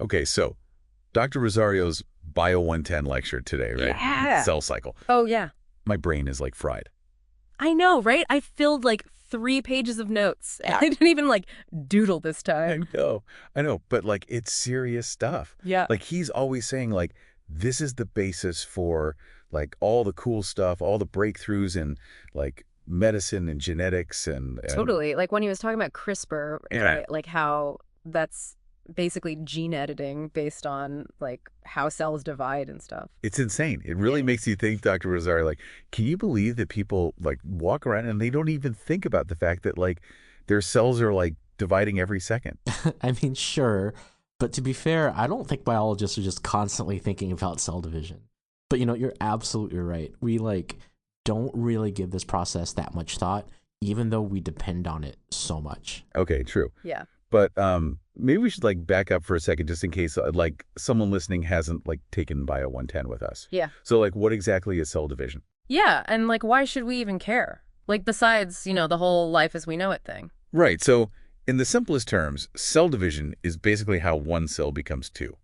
Okay, so Dr. Rosario's BIO110 lecture today, right? Yeah. Cell cycle. Oh, yeah. My brain is like fried. I know, right? I filled like 3 pages of notes. I didn't even like doodle this I time. know, I know, but like it's serious stuff. Yeah. Like he's always saying like this is the basis for like all the cool stuff, all the breakthroughs in like medicine and genetics and Totally. Like when he was talking about CRISPR, yeah, right? Like how that's basically gene editing based on like how cells divide and stuff. it's insane. It Yeah. really makes you think, Dr. Rosario, like, can you believe that people like walk around and they don't even think about the fact that like their cells are like dividing every second? I mean, sure, but to be fair, I don't think biologists are just constantly thinking about cell division. But you're absolutely right. We don't really give this process that much thought, even though we depend on it so much. Okay, true. Yeah. But maybe we should like back up for a second just in case like someone listening hasn't like taken Bio 110 with us. Yeah. So like what exactly is cell division? Yeah. And like, why should we even care? Like, besides, the whole life as we know it thing. Right. So in the simplest terms, cell division is basically how one cell becomes two.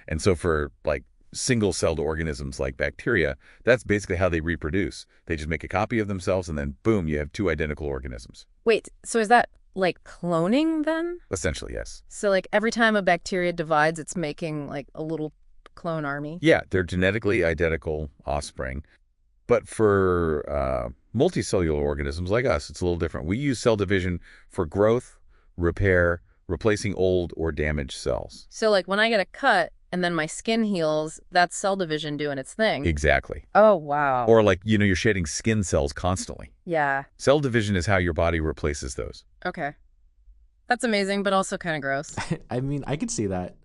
And so for like single-celled organisms like bacteria, that's basically how they reproduce. They just make a copy of themselves and then boom, you have two identical organisms. Wait, so is that like cloning then? Essentially, yes. So like every time a bacteria divides, it's making like a little clone army? Yeah, they're genetically identical offspring. But for multicellular organisms like us, it's a little different. We use cell division for growth, repair, replacing old or damaged cells. So like when I get a cut and then my skin heals, that's cell division doing its thing. Exactly. Oh, wow. Or like, you're shedding skin cells constantly. Yeah. Cell division is how your body replaces those. Okay. That's amazing, but also kind of gross. I mean, I could see that.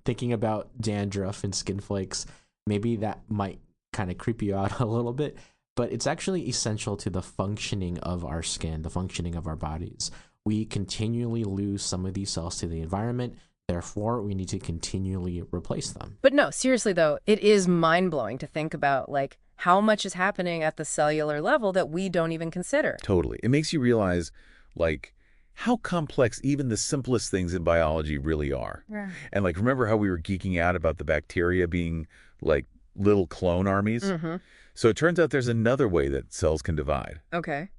Thinking about dandruff and skin flakes, maybe that might kind of creep you out a little bit, but it's actually essential to the functioning of our skin, the functioning of our bodies. We continually lose some of these cells to the environment. Therefore, we need to continually replace them. But no, seriously though, it is mind-blowing to think about like how much is happening at the cellular level that we don't even consider. Totally. It makes you realize, like, how complex even the simplest things in biology really are. Yeah. And, like, remember how we were geeking out about the bacteria being, like, little clone armies? Mm-hmm. So it turns out there's another way that cells can divide. Okay.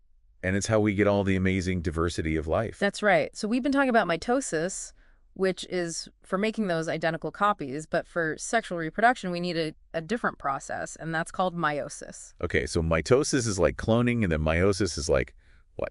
And it's how we get all the amazing diversity of life. That's right. So we've been talking about mitosis, which is for making those identical copies, but for sexual reproduction, we need a different process, and that's called meiosis. Okay, so mitosis is like cloning, and then meiosis is like, what,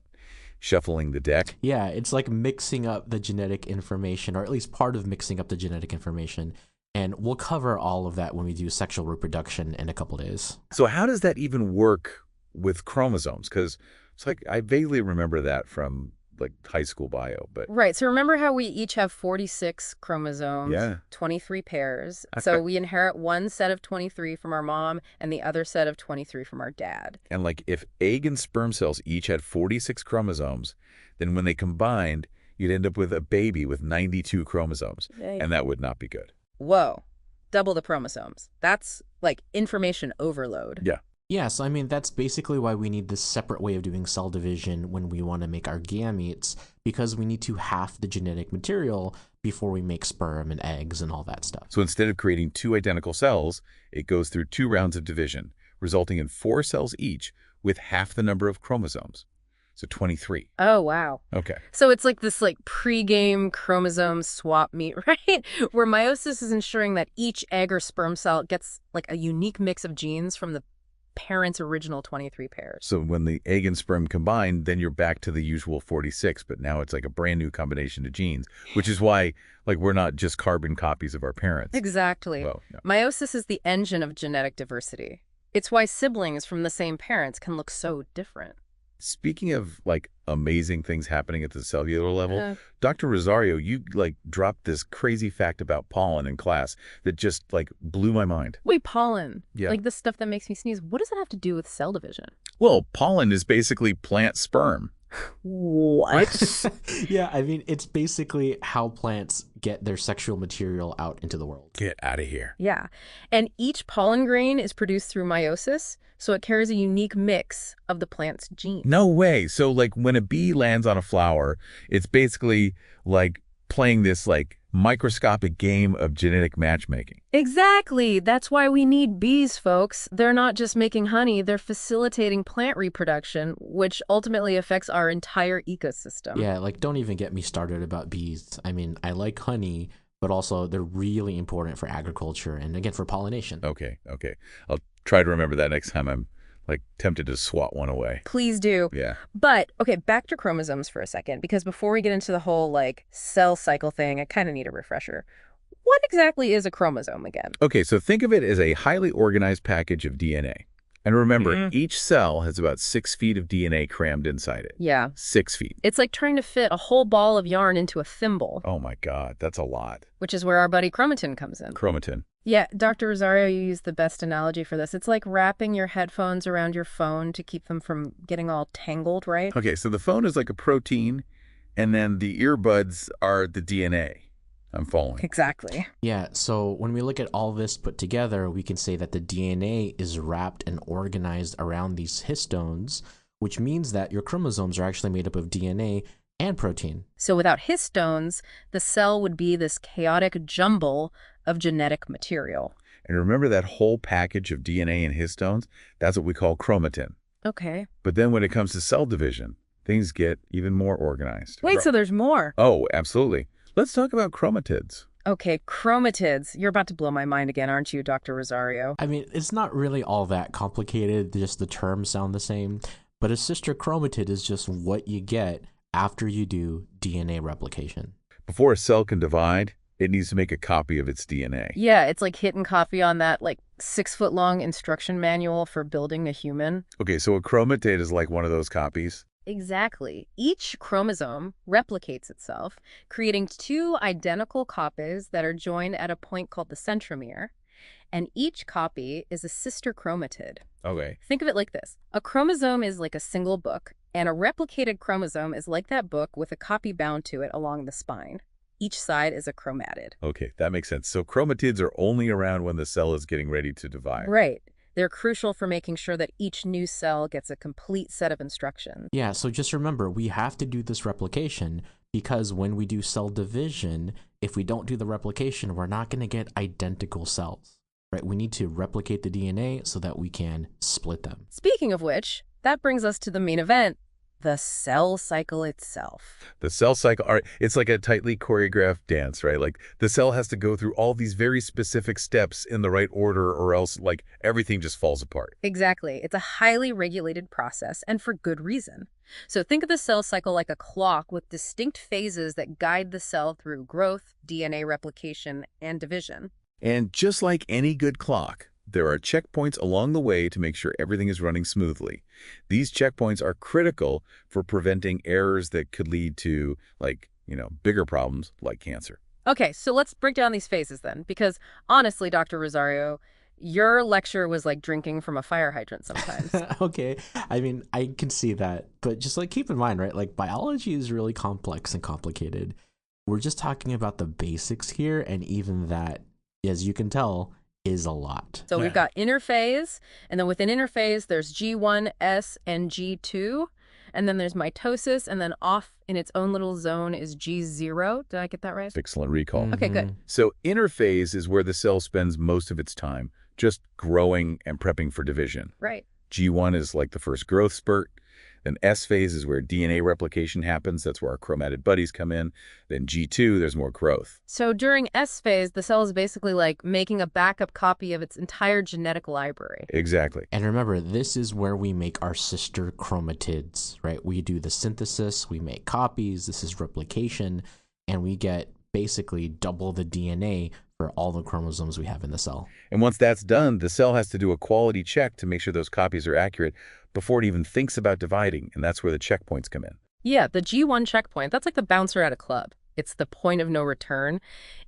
shuffling the deck? Yeah, it's like mixing up the genetic information, or at least part of mixing up the genetic information. And we'll cover all of that when we do sexual reproduction in a couple days. So how does that even work with chromosomes? Because it's like, I vaguely remember that from like high school bio, but Right. So remember how we each have 46 chromosomes, Yeah. 23 pairs. So we inherit one set of 23 from our mom and the other set of 23 from our dad. and like if egg and sperm cells each had 46 chromosomes, then when they combined, you'd end up with a baby with 92 chromosomes, and that would not be good. Whoa. Double the chromosomes. That's like information overload. Yeah. Yeah, so I mean, that's basically why we need this separate way of doing cell division when we want to make our gametes, because we need to half the genetic material before we make sperm and eggs and all that stuff. So instead of creating two identical cells, it goes through 2 rounds of division, resulting in 4 cells each with half the number of chromosomes. So 23. Oh, wow. Okay. So it's like this like pre-game chromosome swap meet, right? Where meiosis is ensuring that each egg or sperm cell gets like a unique mix of genes from the parents' original 23 pairs. So when the egg and sperm combine, then you're back to the usual 46, but now it's like a brand new combination of genes, which is why like we're not just carbon copies of our parents. Exactly. Well, yeah. Meiosis is the engine of genetic diversity. It's why siblings from the same parents can look so different. Speaking of like amazing things happening at the cellular level, Uh. Dr. Rosario, you like dropped this crazy fact about pollen in class that just like blew my mind. Wait, pollen. Yeah. Like the stuff that makes me sneeze. What does that have to do with cell division? Well, pollen is basically plant sperm. What? Yeah, I mean, it's basically how plants get their sexual material out into the world. Get out of here. Yeah. And each pollen grain is produced through meiosis, so it carries a unique mix of the plant's genes. No way. So like when a bee lands on a flower, it's basically like playing this like microscopic game of genetic matchmaking. Exactly. That's why we need bees, folks. They're not just making honey, they're facilitating plant reproduction, which ultimately affects our entire ecosystem. Yeah, like don't even get me started about bees. I mean, I like honey, but also they're really important for agriculture and again for pollination. Okay. I'll try to remember that next time I'm like tempted to swat one away. Please do. Yeah. But, okay, back to chromosomes for a second, because before we get into the whole, like, cell cycle thing, I kind of need a refresher. What exactly is a chromosome again? Okay, so think of it as a highly organized package of DNA. And remember, each cell has about 6 feet of DNA crammed inside it. Yeah. 6 feet. It's like trying to fit a whole ball of yarn into a thimble. Oh my God, that's a lot. Which is where our buddy chromatin comes in. Chromatin. Yeah, Dr. Rosario, you used the best analogy for this. It's like wrapping your headphones around your phone to keep them from getting all tangled, right? Okay, so the phone is like a protein, and then the earbuds are the DNA. I'm following. Exactly. Yeah, so when we look at all this put together, we can say that the DNA is wrapped and organized around these histones, which means that your chromosomes are actually made up of DNA and protein. So without histones, the cell would be this chaotic jumble of genetic material. And remember that whole package of DNA and histones? That's what we call chromatin. Okay. But then when it comes to cell division, things get even more organized. Wait, so there's more? Oh, absolutely. Let's talk about chromatids. Okay, chromatids. You're about to blow my mind again, aren't you, Dr. Rosario? I mean, it's not really all that complicated, just the terms sound the same, but a sister chromatid is just what you get after you do DNA replication. Before a cell can divide, it needs to make a copy of its DNA. Yeah, it's like hitting coffee on that, 6-foot-long instruction manual for building a human. Okay, so a chromatid is like one of those copies. Exactly. Each chromosome replicates itself, creating 2 identical copies that are joined at a point called the centromere, and each copy is a sister chromatid. Okay. Think of it like this. A chromosome is like a single book, and a replicated chromosome is like that book with a copy bound to it along the spine. Each side is a chromatid. Okay, that makes sense. So chromatids are only around when the cell is getting ready to divide. Right. They're crucial for making sure that each new cell gets a complete set of instructions. Yeah, so just remember, we have to do this replication because when we do cell division, if we don't do the replication, we're not going to get identical cells, right? We need to replicate the DNA so that we can split them. Speaking of which, that brings us to the main event, the cell cycle itself. The cell cycle, it's like a tightly choreographed dance, right? Like the cell has to go through all these very specific steps in the right order or else like everything just falls apart. Exactly. It's a highly regulated process and for good reason. So think of the cell cycle like a clock with distinct phases that guide the cell through growth, DNA replication, and division. And just like any good clock, there are checkpoints along the way to make sure everything is running smoothly. These checkpoints are critical for preventing errors that could lead to, bigger problems like cancer. Okay, so let's break down these phases then, because honestly, Dr. Rosario, your lecture was like drinking from a fire hydrant sometimes. Okay, I mean, I can see that, but just keep in mind, right? Biology is really complex and complicated. We're just talking about the basics here, and even that, as you can tell, is a lot. So we've got interphase, and then within interphase, there's G1, S, and G2, and then there's mitosis, and then off in its own little zone is G0. Did I get that right? Excellent recall. Okay, good. So interphase is where the cell spends most of its time just growing and prepping for division. Right. G1 is like the first growth spurt. Then S phase is where DNA replication happens. That's where our chromatid buddies come in. Then G2, there's more growth. So during S phase, the cell is basically like making a backup copy of its entire genetic library. Exactly. And remember, this is where we make our sister chromatids, right? We do the synthesis, we make copies, this is replication, and we get basically double the DNA for all the chromosomes we have in the cell. And once that's done, the cell has to do a quality check to make sure those copies are accurate before it even thinks about dividing, and that's where the checkpoints come in. Yeah, the G1 checkpoint, that's like the bouncer at a club. It's the point of no return.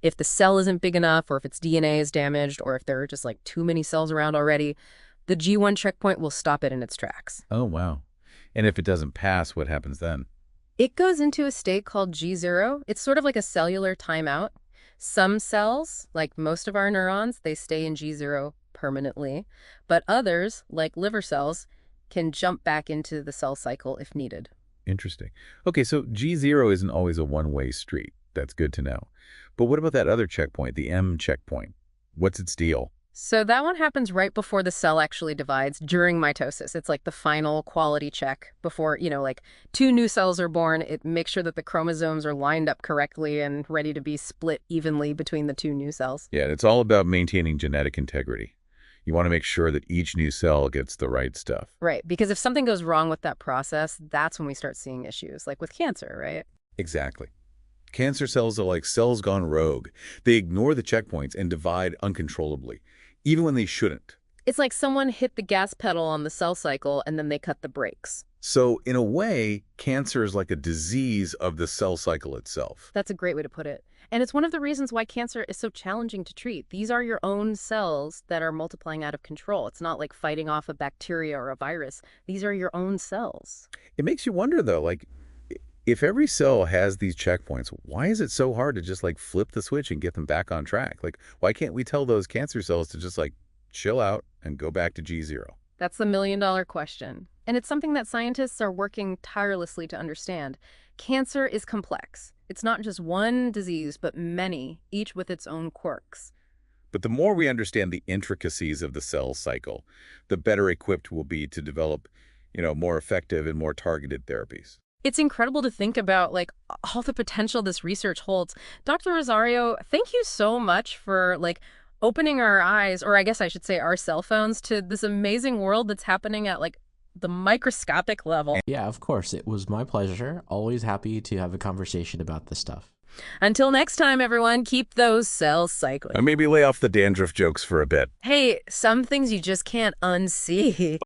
If the cell isn't big enough, or if its DNA is damaged, or if there are just too many cells around already, the G1 checkpoint will stop it in its tracks. Oh, wow. And if it doesn't pass, what happens then? It goes into a state called G0. It's sort of like a cellular timeout. Some cells, like most of our neurons, they stay in G0 permanently, but others, like liver cells, can jump back into the cell cycle if needed. Interesting. Okay, so G0 isn't always a one-way street. That's good to know. But what about that other checkpoint, the M checkpoint? What's its deal? So that one happens right before the cell actually divides during mitosis. It's like the final quality check before, like two new cells are born. It makes sure that the chromosomes are lined up correctly and ready to be split evenly between the two new cells. Yeah, it's all about maintaining genetic integrity. You want to make sure that each new cell gets the right stuff. Right, because if something goes wrong with that process, that's when we start seeing issues, like with cancer, right? Exactly. Cancer cells are like cells gone rogue. They ignore the checkpoints and divide uncontrollably, even when they shouldn't. It's like someone hit the gas pedal on the cell cycle and then they cut the brakes. So, in a way, cancer is like a disease of the cell cycle itself. That's a great way to put it. And it's one of the reasons why cancer is so challenging to treat. These are your own cells that are multiplying out of control. It's not like fighting off a bacteria or a virus. These are your own cells. It makes you wonder, though, like, if every cell has these checkpoints, why is it so hard to just, like, flip the switch and get them back on track? Like, why can't we tell those cancer cells to just, like, chill out and go back to G0? That's the million-dollar question. And it's something that scientists are working tirelessly to understand. Cancer is complex. It's not just one disease, but many, each with its own quirks. But the more we understand the intricacies of the cell cycle, the better equipped we'll be to develop, more effective and more targeted therapies. It's incredible to think about, like, all the potential this research holds. Dr. Rosario, thank you so much for, like, opening our eyes, or I guess I should say our cell phones, to this amazing world that's happening at, like, the microscopic level. Yeah, of course. It was my pleasure. Always happy to have a conversation about this stuff. Until next time, everyone, keep those cells cycling. And maybe lay off the dandruff jokes for a bit. Hey, some things you just can't unsee.